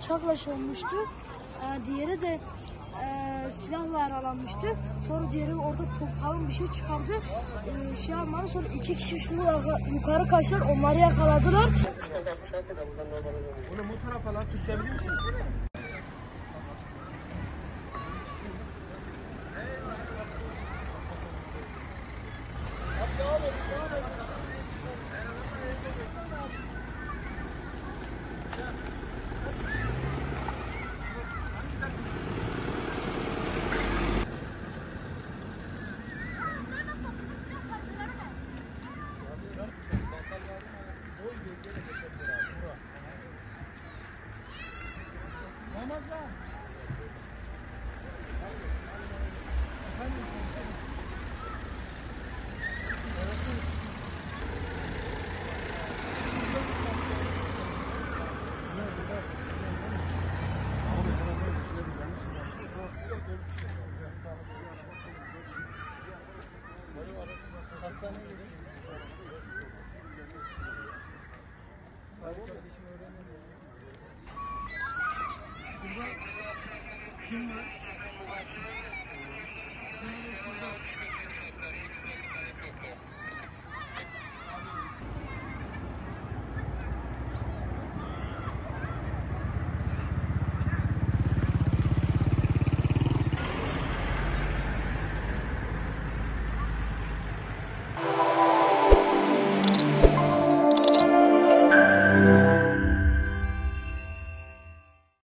bıçakla olmuştu. Diğeri de silahla yaralanmıştı. Sonra diğeri orada kalın bir şey çıkardı. Şey yapmadı. Sonra iki kişi şunu yukarı kaçtılar. Onları yakaladılar. Bunu bu tarafa lan Türkçe bilir misin? Ramazan. Hastaneye gidelim. Kim var?